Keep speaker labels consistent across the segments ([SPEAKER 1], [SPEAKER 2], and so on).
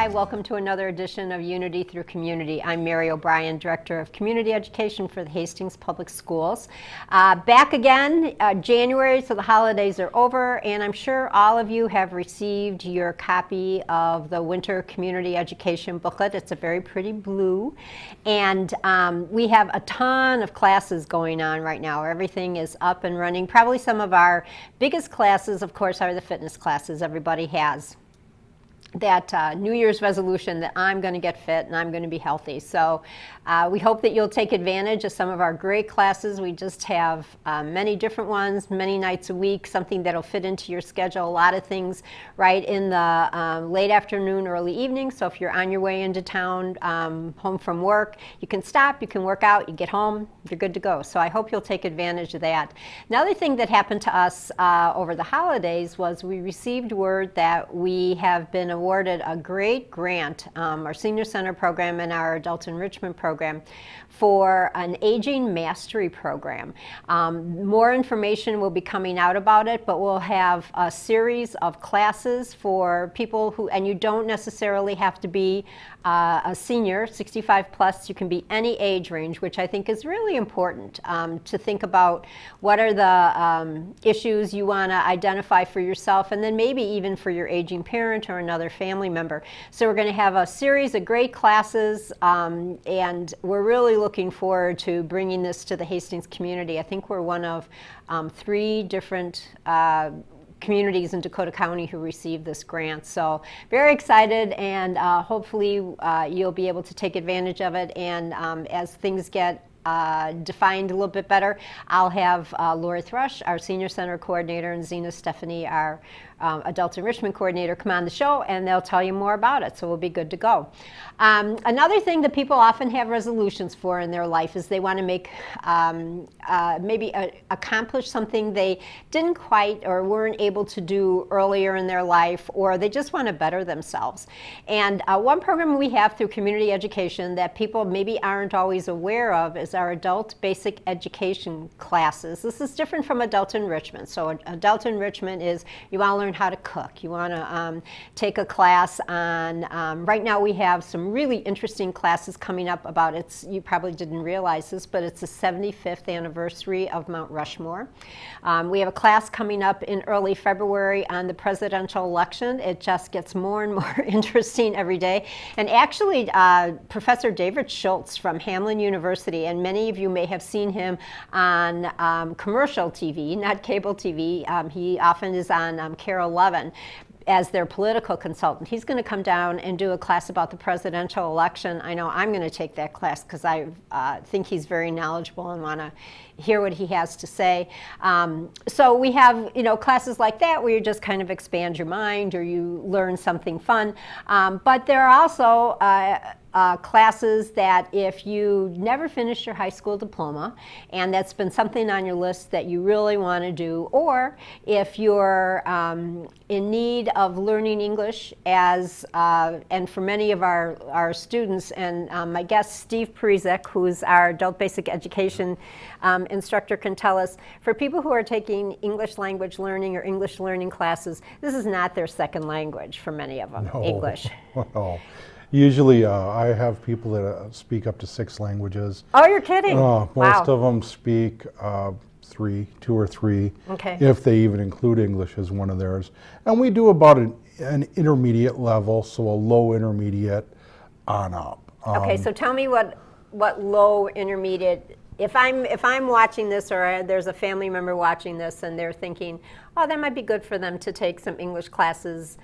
[SPEAKER 1] Hi, welcome to another edition of Unity Through Community. I'm Mary O'Brien, Director of Community Education for the Hastings Public Schools. Back again, January, so the holidays are over, and I'm sure all of you have received your copy of the Winter Community Education booklet. It's a very pretty blue, and we have a ton of classes going on right now. Everything is up and running. Probably some of our biggest classes, of course, are the fitness classes. Everybody has that New Year's resolution that I'm going to get fit and I'm going to be healthy. So we hope that you'll take advantage of some of our great classes. We just have many different ones, many nights a week, something that'll fit into your schedule. A lot of things right in the late afternoon, early evening. So if you're on your way into town, home from work, you can stop, you can work out, you get home, you're good to go. So I hope you'll take advantage of that. Another thing that happened to us over the holidays was we received word that we have been awarded a great grant, our Senior Center program and our Adult Enrichment program, for an aging mastery program. More information will be coming out about it, but we'll have a series of classes for people who, and you don't necessarily have to be a senior, 65 plus, you can be any age range, which I think is really important to think about what are the issues you want to identify for yourself, and then maybe even for your aging parent or another family member. So we're going to have a series of great classes, and we're really looking forward to bringing this to the Hastings community. I think we're one of 3 different communities in Dakota County who received this grant. So very excited, and hopefully you'll be able to take advantage of it. And as things get defined a little bit better, I'll have Lori Thrush, our Senior Center Coordinator, and Zena Stephanie, our Adult Enrichment Coordinator, come on the show, and they'll tell you more about it, so we'll be good to go. Another thing that people often have resolutions for in their life is they want to make, maybe accomplish something they didn't quite or weren't able to do earlier in their life, or they just want to better themselves. And one program we have through community education that people maybe aren't always aware of is our adult basic education classes. This is different from adult enrichment. So adult enrichment is you want to learn how to cook. You want to take a class on, right now we have some really interesting classes coming up about it. You probably didn't realize this, but it's the 75th anniversary of Mount Rushmore. We have a class coming up in early February on the presidential election. It just gets more and more interesting every day. And actually, Professor David Schultz from Hamline University, and many of you may have seen him on commercial TV, not cable TV. He often is on KARE 11 as their political consultant. He's going to come down and do a class about the presidential election. I know I'm going to take that class because I think he's very knowledgeable and want to hear what he has to say. So we have, classes like that where you just kind of expand your mind or you learn something fun. But there are also classes that if you never finished your high school diploma and that's been something on your list that you really want to do, or if you're in need of learning English as, and for many of our students, and my guest Steve Parizek, who's our adult basic education instructor, can tell us, for people who are taking English language learning or English learning classes, this is not their second language for many of them,
[SPEAKER 2] No.
[SPEAKER 1] English.
[SPEAKER 2] No. Usually I have people that speak up to 6 languages.
[SPEAKER 1] Oh, you're kidding?
[SPEAKER 2] Most
[SPEAKER 1] Wow.
[SPEAKER 2] of them speak 2 or 3,
[SPEAKER 1] Okay.
[SPEAKER 2] if they even include English as one of theirs. And we do about an intermediate level, so a low intermediate on up.
[SPEAKER 1] Okay, so tell me what low intermediate, if I'm watching this, or there's a family member watching this and they're thinking, oh, that might be good for them to take some English classes.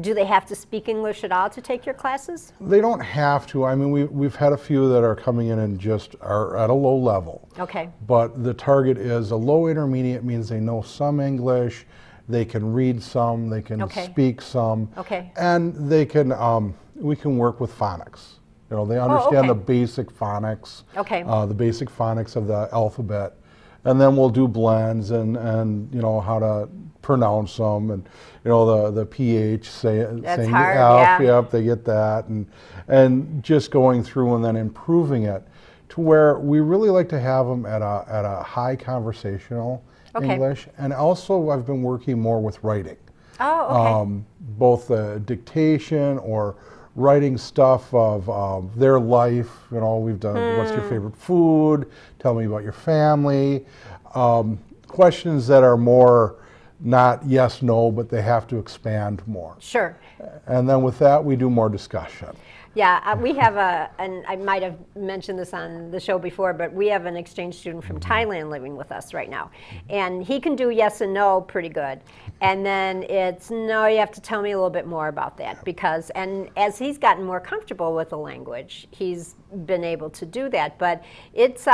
[SPEAKER 1] Do they have to speak English at all to take your classes?
[SPEAKER 2] They don't have to. I mean, we've had a few that are coming in and just are at a low level.
[SPEAKER 1] Okay.
[SPEAKER 2] But the target is a low intermediate, means they know some English, they can read some, they can speak some, and they can. We can work with phonics. They understand the basic phonics, the basic phonics of the alphabet, and then we'll do blends and how to pronounce them, and the PH saying the F, yep, they get that, and just going through and then improving it to where we really like to have them at a high conversational English. And also I've been working more with writing. Both the dictation or writing stuff of their life. You know, we've done what's your favorite food, tell me about your family, questions that are more not yes, no, but they have to expand more.
[SPEAKER 1] Sure.
[SPEAKER 2] And then with that, we do more discussion.
[SPEAKER 1] Yeah, we have and I might have mentioned this on the show before, but we have an exchange student from Thailand living with us right now. And he can do yes and no pretty good. And then it's, no, you have to tell me a little bit more about that. Because, and as he's gotten more comfortable with the language, he's been able to do that. But it's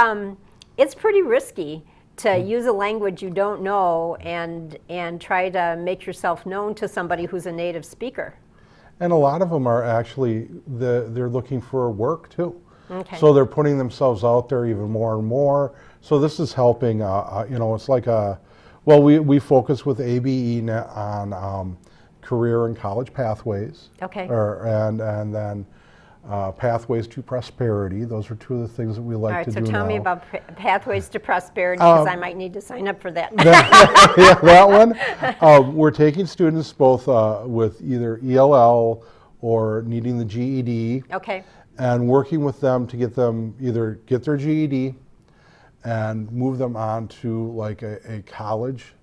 [SPEAKER 1] pretty risky to use a language you don't know and try to make yourself known to somebody who's a native speaker.
[SPEAKER 2] And a lot of them are actually, they're looking for work too.
[SPEAKER 1] Okay.
[SPEAKER 2] So they're putting themselves out there even more and more. So this is helping, you know, it's like well, we focus with ABE on career and college pathways.
[SPEAKER 1] Okay.
[SPEAKER 2] And then pathways to prosperity. Those are two of the things that we like to do now.
[SPEAKER 1] All right, so tell me about pathways to prosperity, because I might need to sign up for that.
[SPEAKER 2] Yeah, that one. We're taking students both with either ELL or needing the GED.
[SPEAKER 1] Okay.
[SPEAKER 2] And working with them to get them either get their GED and move them on to like a college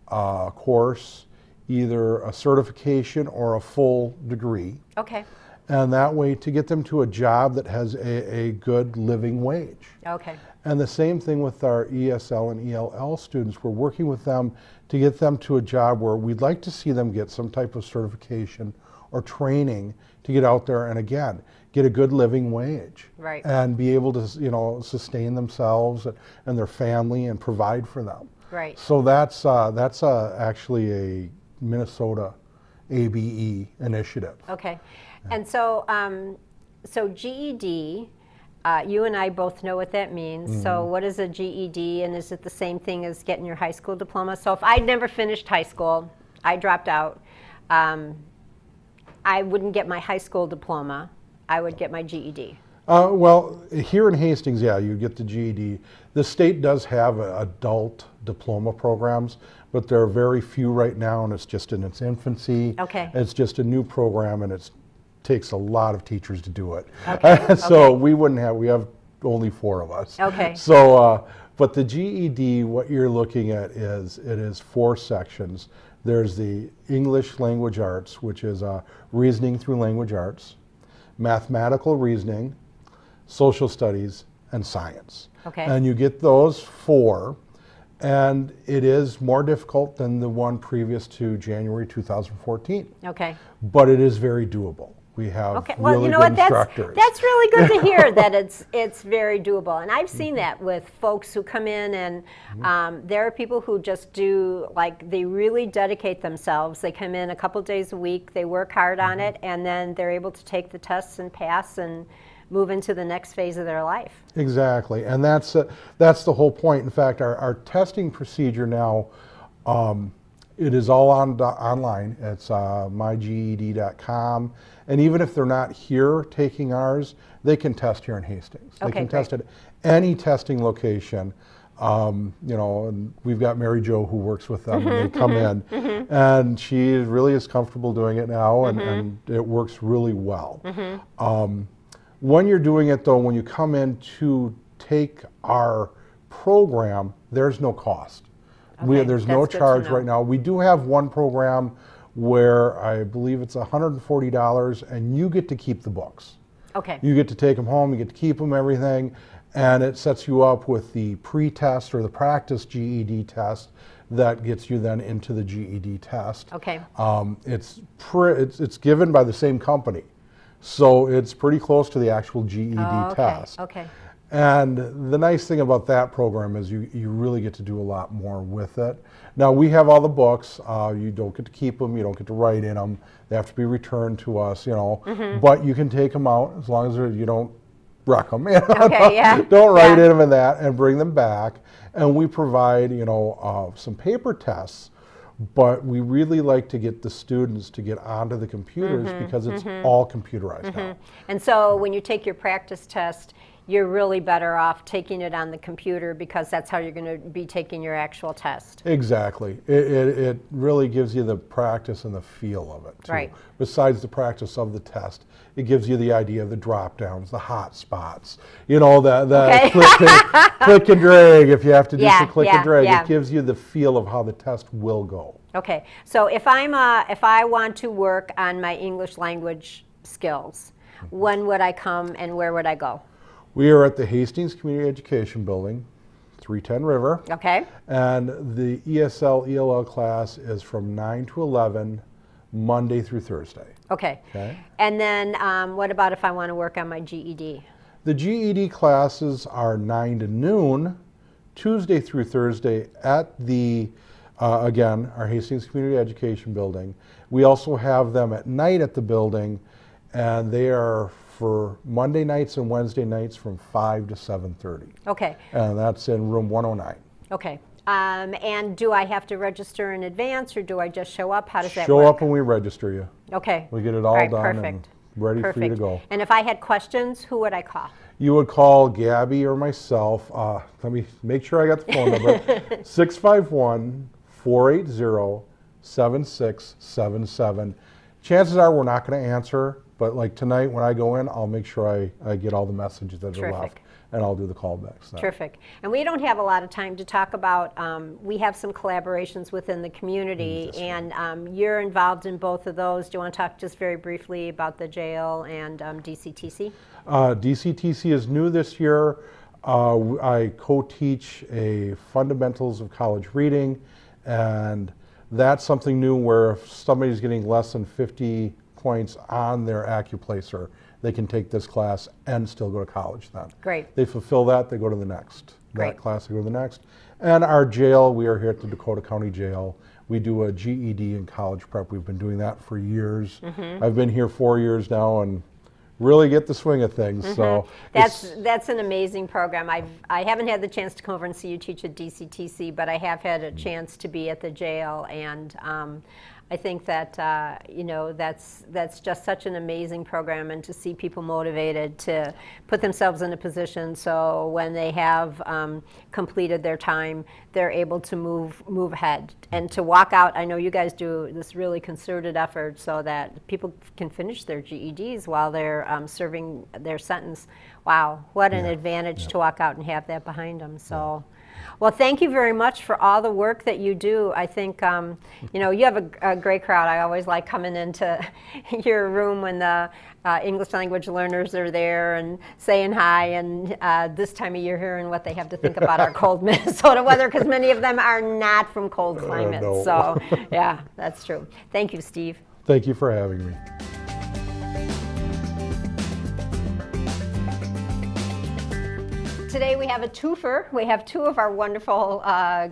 [SPEAKER 2] course, either a certification or a full degree.
[SPEAKER 1] Okay.
[SPEAKER 2] And that way to get them to a job that has a good living wage.
[SPEAKER 1] Okay.
[SPEAKER 2] And the same thing with our ESL and ELL students. We're working with them to get them to a job where we'd like to see them get some type of certification or training to get out there and again, get a good living wage.
[SPEAKER 1] Right.
[SPEAKER 2] And be able to, you know, sustain themselves and their family and provide for them.
[SPEAKER 1] Right.
[SPEAKER 2] So that's actually a Minnesota ABE initiative.
[SPEAKER 1] Okay. And so, so GED, you and I both know what that means. So what is a GED, and is it the same thing as getting your high school diploma? So if I'd never finished high school, I dropped out, I wouldn't get my high school diploma, I would get my GED.
[SPEAKER 2] Well, here in Hastings, yeah, you get the GED. The state does have adult diploma programs, but there are very few right now, and it's just in its infancy.
[SPEAKER 1] Okay.
[SPEAKER 2] It's just a new program, and it takes a lot of teachers to do it.
[SPEAKER 1] Okay.
[SPEAKER 2] So we have only 4 of us.
[SPEAKER 1] Okay.
[SPEAKER 2] So, but the GED, what you're looking at it is 4 sections. There's the English language arts, which is reasoning through language arts, mathematical reasoning, social studies, and science.
[SPEAKER 1] Okay.
[SPEAKER 2] And you get those 4, and it is more difficult than the one previous to January 2014.
[SPEAKER 1] Okay.
[SPEAKER 2] But it is very doable. We have
[SPEAKER 1] Well,
[SPEAKER 2] really
[SPEAKER 1] you know
[SPEAKER 2] good
[SPEAKER 1] what?
[SPEAKER 2] instructors.
[SPEAKER 1] That's really good to hear that it's very doable. And I've seen that with folks who come in and there are people who just do, like, they really dedicate themselves. They come in a couple days a week, they work hard on it, and then they're able to take the tests and pass and move into the next phase of their life.
[SPEAKER 2] Exactly, and that's the whole point. In fact, our testing procedure now, it is all online. It's myged.com, and even if they're not here taking ours, they can test here in Hastings. They can test at any testing location. You know, and we've got Mary Jo who works with them, and they come in, and she really is comfortable doing it now, and it works really well. When you're doing it though, when you come in to take our program, there's no cost. There's no charge right now. We do have one program where I believe it's $140, and you get to keep the books.
[SPEAKER 1] Okay.
[SPEAKER 2] You get to take them home, you get to keep them, everything, and it sets you up with the pre-test or the practice GED test that gets you then into the GED test.
[SPEAKER 1] Okay.
[SPEAKER 2] It's given by the same company, so it's pretty close to the actual GED test.
[SPEAKER 1] Okay.
[SPEAKER 2] And the nice thing about that program is you really get to do a lot more with it. Now, we have all the books. You don't get to keep them. You don't get to write in them. They have to be returned to us, you know. But you can take them out as long as you don't wreck them. You know?
[SPEAKER 1] Okay, yeah.
[SPEAKER 2] Don't write in them and that, and bring them back. And we provide, you know, some paper tests. But we really like to get the students to get onto the computers because it's all computerized now.
[SPEAKER 1] And so when you take your practice test, you're really better off taking it on the computer because that's how you're going to be taking your actual test.
[SPEAKER 2] Exactly. It really gives you the practice and the feel of it, too.
[SPEAKER 1] Right.
[SPEAKER 2] Besides the practice of the test, it gives you the idea of the drop downs, the hot spots, you know, the click and drag if you have to do some click and drag. It gives you the feel of how the test will go.
[SPEAKER 1] Okay. So if I want to work on my English language skills, when would I come and where would I go?
[SPEAKER 2] We are at the Hastings Community Education Building, 310 River.
[SPEAKER 1] Okay.
[SPEAKER 2] And the ESL, ELL class is from 9 to 11, Monday through Thursday.
[SPEAKER 1] Okay. And then what about if I want to work on my GED?
[SPEAKER 2] The GED classes are 9 to noon, Tuesday through Thursday at the, again, our Hastings Community Education Building. We also have them at night at the building, and they are for Monday nights and Wednesday nights from 5 to 7:30.
[SPEAKER 1] Okay.
[SPEAKER 2] And that's in room 109.
[SPEAKER 1] Okay. And do I have to register in advance, or do I just show up? How does that work?
[SPEAKER 2] Show up and we register you.
[SPEAKER 1] Okay.
[SPEAKER 2] We get it all done and ready for you to go.
[SPEAKER 1] And if I had questions, who would I call?
[SPEAKER 2] You would call Gabby or myself. Let me make sure I got the phone number. 651-480-7677. Chances are we're not going to answer, but like tonight when I go in, I'll make sure I get all the messages that are left, and I'll do the callbacks then.
[SPEAKER 1] Terrific. And we don't have a lot of time to talk about, we have some collaborations within the community, and you're involved in both of those. Do you want to talk just very briefly about the jail and DCTC?
[SPEAKER 2] DCTC is new this year. I co-teach a Fundamentals of College Reading, and that's something new where if somebody's getting less than 50 points on their AccuPlacer, they can take this class and still go to college then.
[SPEAKER 1] Great.
[SPEAKER 2] They fulfill that, they go to the next.
[SPEAKER 1] Great.
[SPEAKER 2] That class, they go to the next. And our jail, we are here at the Dakota County Jail. We do a GED in college prep. We've been doing that for years. I've been here 4 years now and really get the swing of things. So
[SPEAKER 1] that's an amazing program. I haven't had the chance to come over and see you teach at DCTC, but I have had a chance to be at the jail, and I think that that's just such an amazing program, and to see people motivated to put themselves in a position so when they have completed their time, they're able to move ahead and to walk out. I know you guys do this really concerted effort so that people can finish their GEDs while they're serving their sentence. Wow, what an advantage to walk out and have that behind them. So. Well, thank you very much for all the work that you do. I think, you have a great crowd. I always like coming into your room when the English language learners are there and saying hi, and this time of year hearing what they have to think about our cold Minnesota weather, because many of them are not from cold climates.
[SPEAKER 2] No.
[SPEAKER 1] So, yeah, that's true. Thank you, Steve.
[SPEAKER 2] Thank you for having me.
[SPEAKER 1] Today we have a twofer. We have two of our wonderful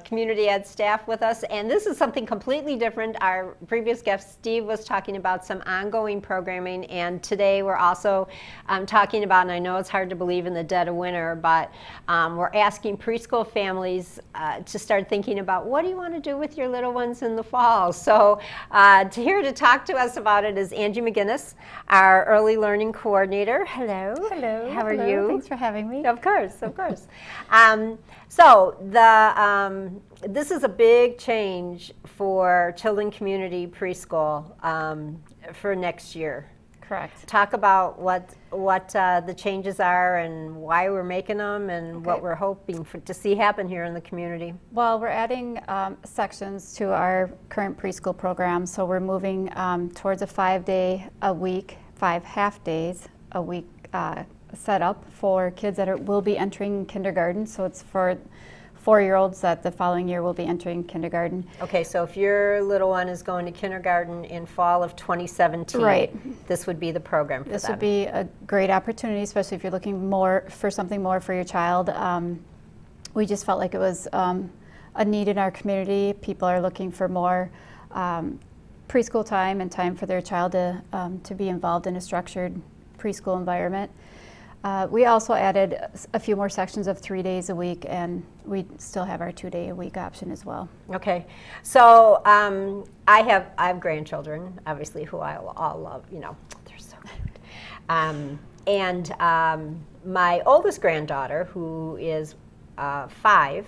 [SPEAKER 1] community ed staff with us, and this is something completely different. Our previous guest, Steve, was talking about some ongoing programming, and today we're also talking about, and I know it's hard to believe in the dead of winter, but we're asking preschool families to start thinking about what do you want to do with your little ones in the fall. So here to talk to us about it is Angie McGinnis, our early learning coordinator. Hello.
[SPEAKER 3] Hello.
[SPEAKER 1] How are you?
[SPEAKER 3] Thanks for having me.
[SPEAKER 1] Of course. Of course. So this is a big change for Children Community Preschool for next year.
[SPEAKER 3] Correct.
[SPEAKER 1] Talk about what the changes are and why we're making them and what we're hoping to see happen here in the community.
[SPEAKER 3] Well, we're adding sections to our current preschool program, so we're moving towards a 5-day a week, 5 half days a week set up for kids that will be entering kindergarten. So it's for 4-year-olds that the following year will be entering kindergarten.
[SPEAKER 1] Okay, so if your little one is going to kindergarten in fall of 2017, this would be the program for them.
[SPEAKER 3] This would be a great opportunity, especially if you're looking for something more for your child. We just felt like it was a need in our community. People are looking for more preschool time and time for their child to be involved in a structured preschool environment. We also added a few more sections of 3 days a week, and we still have our 2-day-a-week option as well.
[SPEAKER 1] Okay, so I have grandchildren, obviously, who I all love. They're so cute. And my oldest granddaughter, who is 5,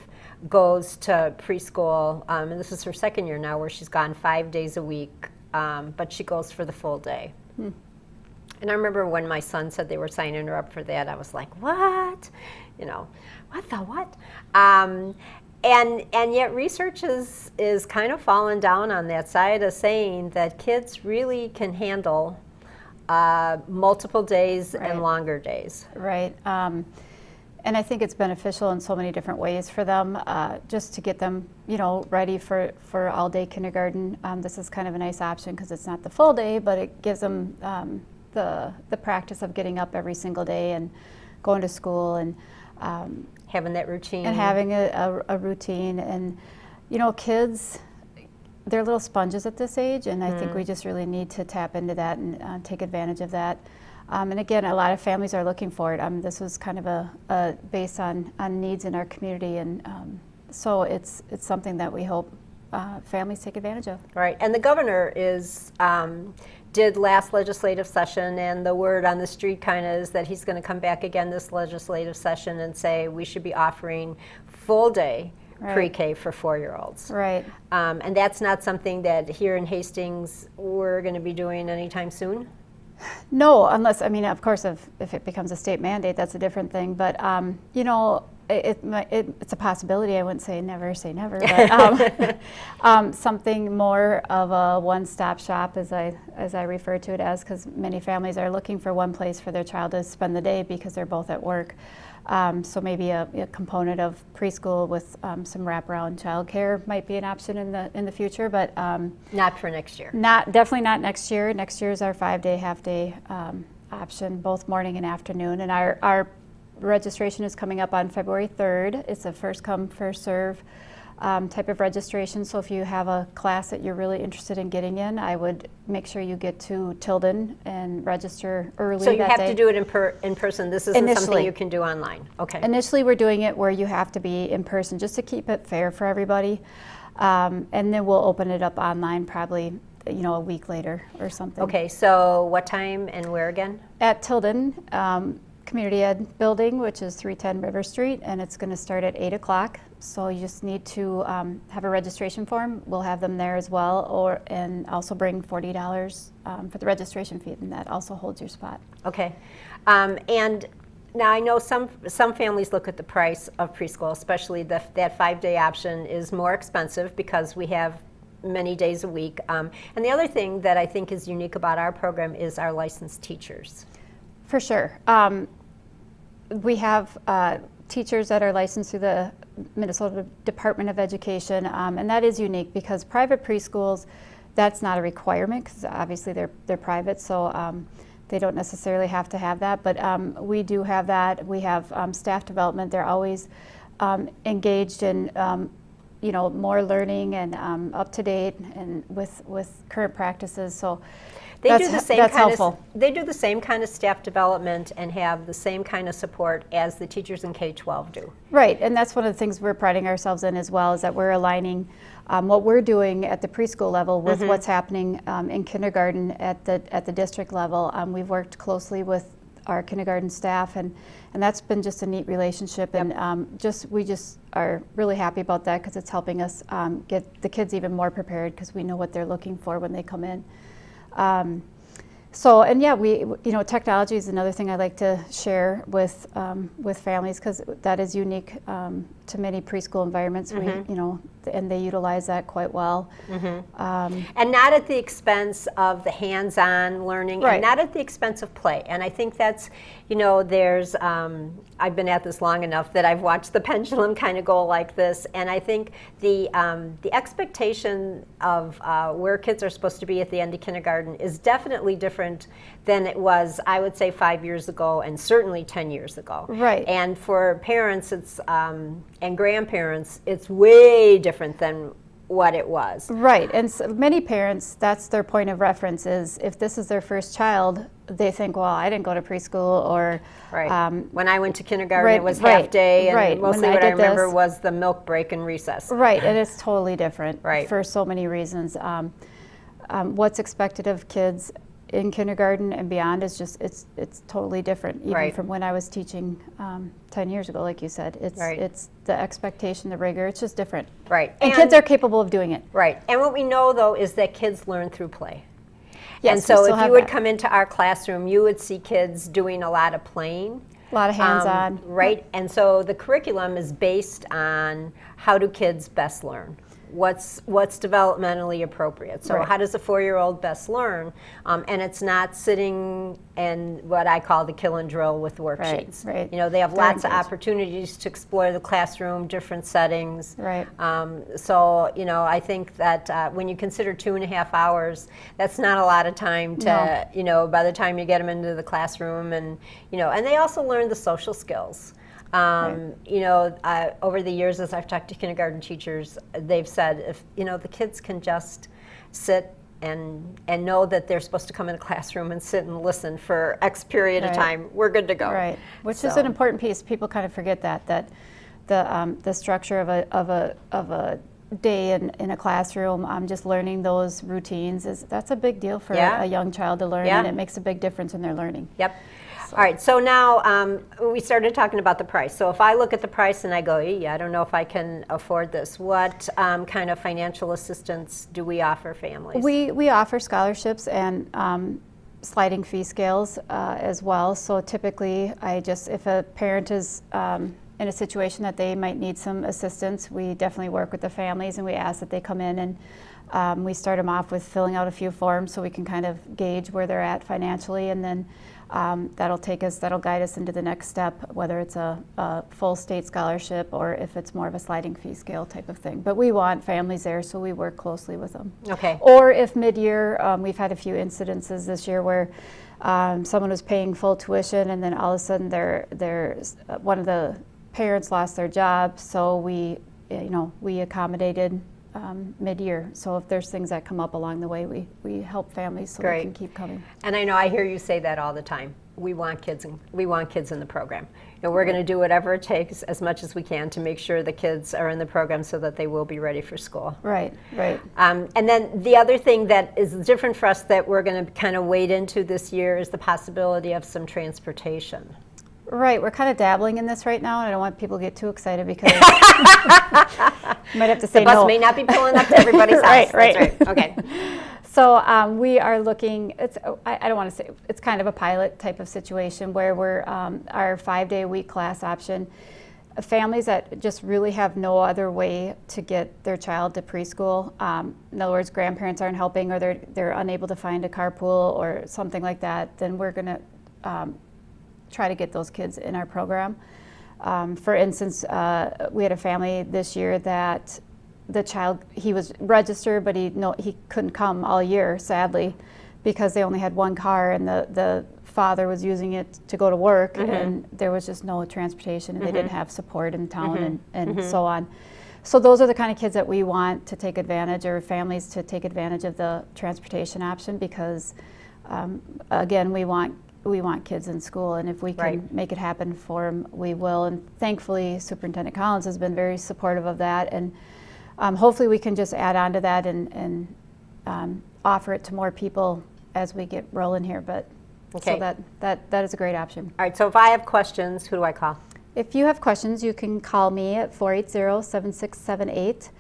[SPEAKER 1] goes to preschool, and this is her second year now, where she's gone 5 days a week, but she goes for the full day. And I remember when my son said they were signing her up for that, I was like, what? You know, what the what? And yet research is kind of fallen down on that side of saying that kids really can handle multiple days and longer days.
[SPEAKER 3] Right. And I think it's beneficial in so many different ways for them, just to get them, you know, ready for all-day kindergarten. This is kind of a nice option because it's not the full day, but it gives them the practice of getting up every single day and going to school and
[SPEAKER 1] having that routine.
[SPEAKER 3] And having a routine. And, you know, kids, they're little sponges at this age, and I think we just really need to tap into that and take advantage of that. And again, a lot of families are looking for it. This was kind of a based on needs in our community, and so it's something that we hope families take advantage of.
[SPEAKER 1] Right, and the governor did last legislative session, and the word on the street kind of is that he's going to come back again this legislative session and say we should be offering full day pre-K for 4-year-olds.
[SPEAKER 3] Right.
[SPEAKER 1] And that's not something that here in Hastings we're going to be doing anytime soon?
[SPEAKER 3] No, unless, I mean, of course, if it becomes a state mandate, that's a different thing. But, you know, it's a possibility. I wouldn't say never, but something more of a one-stop shop, as I refer to it as, because many families are looking for one place for their child to spend the day because they're both at work. So maybe a component of preschool with some wraparound childcare might be an option in the future, but
[SPEAKER 1] not for next year.
[SPEAKER 3] Definitely not next year. Next year is our 5-day, half-day option, both morning and afternoon. And our registration is coming up on February 3rd. It's a first come, first serve type of registration. So if you have a class that you're really interested in getting in, I would make sure you get to Tilden and register early.
[SPEAKER 1] So you
[SPEAKER 3] that
[SPEAKER 1] have
[SPEAKER 3] day.
[SPEAKER 1] to do it in person. This isn't
[SPEAKER 3] Initially.
[SPEAKER 1] something you can do online. Okay.
[SPEAKER 3] Initially, we're doing it where you have to be in person, just to keep it fair for everybody. And then we'll open it up online probably, you know, a week later or something.
[SPEAKER 1] Okay. So what time and where again?
[SPEAKER 3] At Tilden Community Ed Building, which is 310 River Street, and it's going to start at 8 o'clock. So you just need to have a registration form. We'll have them there as well, and also bring $40 for the registration fee, and that also holds your spot.
[SPEAKER 1] Okay. And now I know some families look at the price of preschool, especially that 5-day option is more expensive because we have many days a week. And the other thing that I think is unique about our program is our licensed teachers.
[SPEAKER 3] For sure. We have teachers that are licensed through the Minnesota Department of Education, and that is unique because private preschools, that's not a requirement because obviously they're private, so they don't necessarily have to have that, but we do have that. We have staff development. They're always engaged in you know, more learning and up to date and with current practices. So
[SPEAKER 1] They do the same
[SPEAKER 3] that's
[SPEAKER 1] kind
[SPEAKER 3] helpful.
[SPEAKER 1] They do the same kind of staff development and have the same kind of support as the teachers in K-12 do.
[SPEAKER 3] Right, and that's one of the things we're priding ourselves in as well, is that we're aligning what we're doing at the preschool level with what's happening in kindergarten at the district level. We've worked closely with our kindergarten staff, and that's been just a neat relationship. Yep. And we just are really happy about that because it's helping us get the kids even more prepared because we know what they're looking for when they come in. And yeah, technology is another thing I like to share with families because that is unique to many preschool environments. And they utilize that quite well.
[SPEAKER 1] And not at the expense of the hands-on learning,
[SPEAKER 3] right.
[SPEAKER 1] And not at the expense of play. And I think that's, there's, I've been at this long enough that I've watched the pendulum kind of go like this. And I think the expectation of where kids are supposed to be at the end of kindergarten is definitely different than it was, I would say, 5 years ago and certainly 10 years ago.
[SPEAKER 3] Right.
[SPEAKER 1] And for parents, it's and grandparents, it's way different than what it was.
[SPEAKER 3] Right, and so many parents, that's their point of reference is if this is their first child, they think, well, I didn't go to preschool or...
[SPEAKER 1] Right. When I went to kindergarten,
[SPEAKER 3] right,
[SPEAKER 1] it was half day, and
[SPEAKER 3] right.
[SPEAKER 1] mostly what I remember was the milk break and recess.
[SPEAKER 3] Right, and it's totally different
[SPEAKER 1] right.
[SPEAKER 3] for so many reasons. What's expected of kids in kindergarten and beyond is just, it's totally different, even
[SPEAKER 1] Right.
[SPEAKER 3] from when I was teaching 10 years ago, like you said.
[SPEAKER 1] Right.
[SPEAKER 3] It's the expectation, the rigor, it's just different.
[SPEAKER 1] Right.
[SPEAKER 3] And kids are capable of doing it.
[SPEAKER 1] Right. And what we know, though, is that kids learn through play.
[SPEAKER 3] Yes,
[SPEAKER 1] and
[SPEAKER 3] we
[SPEAKER 1] so
[SPEAKER 3] still
[SPEAKER 1] if
[SPEAKER 3] have
[SPEAKER 1] you would
[SPEAKER 3] that.
[SPEAKER 1] come into our classroom, you would see kids doing a lot of playing.
[SPEAKER 3] A lot of hands-on.
[SPEAKER 1] Right. And so the curriculum is based on how do kids best learn. What's developmentally appropriate. So
[SPEAKER 3] Right.
[SPEAKER 1] how does a 4-year-old best learn? And it's not sitting in what I call the kill and drill with worksheets.
[SPEAKER 3] right.
[SPEAKER 1] You know, they have
[SPEAKER 3] They're
[SPEAKER 1] lots of
[SPEAKER 3] engaged.
[SPEAKER 1] opportunities to explore the classroom, different settings.
[SPEAKER 3] Right.
[SPEAKER 1] So, you know, I think that when you consider 2.5 hours, that's not a lot of time to,
[SPEAKER 3] No.
[SPEAKER 1] you know, by the time you get them into the classroom, and, you know, and they also learn the social skills. You know, over the years, as I've talked to kindergarten teachers, they've said, if, you know, the kids can just sit and know that they're supposed to come in a classroom and sit and listen for X period of
[SPEAKER 3] Right.
[SPEAKER 1] time, we're good to go.
[SPEAKER 3] Right, which is
[SPEAKER 1] So-
[SPEAKER 3] an important piece. People kind of forget that the structure of a day in a classroom, just learning those routines that's a big deal for
[SPEAKER 1] Yeah.
[SPEAKER 3] a young child to learn,
[SPEAKER 1] Yeah.
[SPEAKER 3] and it makes a big difference in their learning.
[SPEAKER 1] Yep. All right, so now we started talking about the price. So if I look at the price and I go, I don't know if I can afford this, what kind of financial assistance do we offer families?
[SPEAKER 3] We offer scholarships and sliding fee scales as well. So typically, if a parent is in a situation that they might need some assistance, we definitely work with the families, and we ask that they come in, and we start them off with filling out a few forms so we can kind of gauge where they're at financially, and then that'll guide us into the next step, whether it's a full state scholarship or if it's more of a sliding fee scale type of thing. But we want families there, so we work closely with them.
[SPEAKER 1] Okay.
[SPEAKER 3] Or if mid-year, we've had a few incidences this year where someone was paying full tuition, and then all of a sudden one of the parents lost their job, so we accommodated mid-year. So if there's things that come up along the way, we help families so
[SPEAKER 1] Great.
[SPEAKER 3] they can keep coming.
[SPEAKER 1] And I know I hear you say that all the time. We want kids in the program. You know, we're going to do whatever it takes, as much as we can, to make sure the kids are in the program so that they will be ready for school.
[SPEAKER 3] Right.
[SPEAKER 1] And then the other thing that is different for us that we're going to kind of wade into this year is the possibility of some transportation.
[SPEAKER 3] Right, we're kind of dabbling in this right now, and I don't want people to get too excited because you might have to say
[SPEAKER 1] The bus
[SPEAKER 3] no.
[SPEAKER 1] may not be pulling up to everybody's house.
[SPEAKER 3] Right.
[SPEAKER 1] That's right. Okay.
[SPEAKER 3] So we are looking, I don't want to say, it's kind of a pilot type of situation where we're, our 5-day-a-week class option, families that just really have no other way to get their child to preschool, in other words, grandparents aren't helping, or they're unable to find a carpool or something like that, then we're going to try to get those kids in our program. For instance, we had a family this year that the child, he was registered, but he couldn't come all year, sadly, because they only had one car, and the father was using it to go to work, and there was just no transportation, and they didn't have support in town, and so on. So those are the kind of kids that we want to take advantage, or families to take advantage of the transportation option, because again, we want kids in school, and if we can make it happen for them, we will. And thankfully, Superintendent Collins has been very supportive of that, and hopefully we can just add on to that and offer it to more people as we get rolling here. But
[SPEAKER 1] Okay.
[SPEAKER 3] so that is a great option.
[SPEAKER 1] All right, so if I have questions, who do I call?
[SPEAKER 3] If you have questions, you can call me at 480-7678.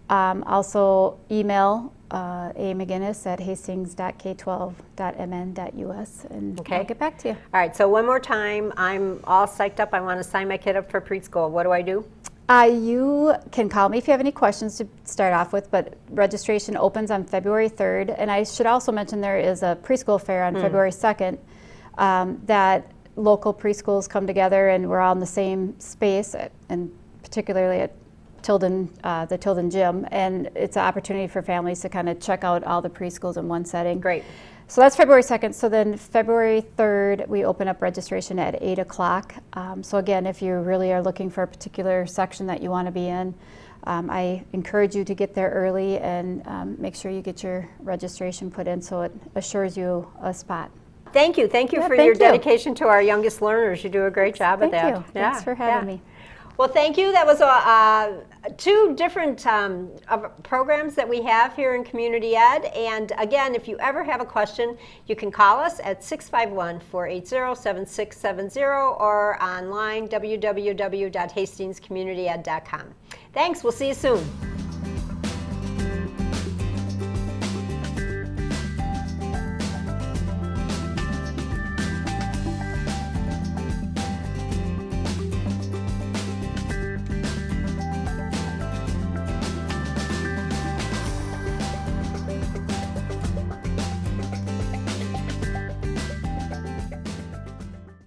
[SPEAKER 3] Also email A. McGinnis at hastings.k12.mn.us, and
[SPEAKER 1] Okay.
[SPEAKER 3] I'll get back to you.
[SPEAKER 1] All right, so one more time, I'm all psyched up. I want to sign my kid up for preschool. What do I do?
[SPEAKER 3] You can call me if you have any questions to start off with, but registration opens on February 3rd. And I should also mention there is a preschool fair on February 2nd that local preschools come together, and we're all in the same space, and particularly at the Tilden Gym. And it's an opportunity for families to kind of check out all the preschools in one setting.
[SPEAKER 1] Great.
[SPEAKER 3] So that's February 2nd. So then February 3rd, we open up registration at 8 o'clock. So again, if you really are looking for a particular section that you want to be in, I encourage you to get there early and make sure you get your registration put in so it assures you a spot.
[SPEAKER 1] Thank you. Thank you
[SPEAKER 3] Yeah,
[SPEAKER 1] for
[SPEAKER 3] thank
[SPEAKER 1] your
[SPEAKER 3] you.
[SPEAKER 1] dedication to our youngest learners. You do a great job at
[SPEAKER 3] Thank
[SPEAKER 1] that.
[SPEAKER 3] you. Thanks for having me.
[SPEAKER 1] Well, thank you. That was two different programs that we have here in Community Ed. And again, if you ever have a question, you can call us at 651-480-7670 or online, www.hastingscommunityed.com. Thanks. We'll see you soon.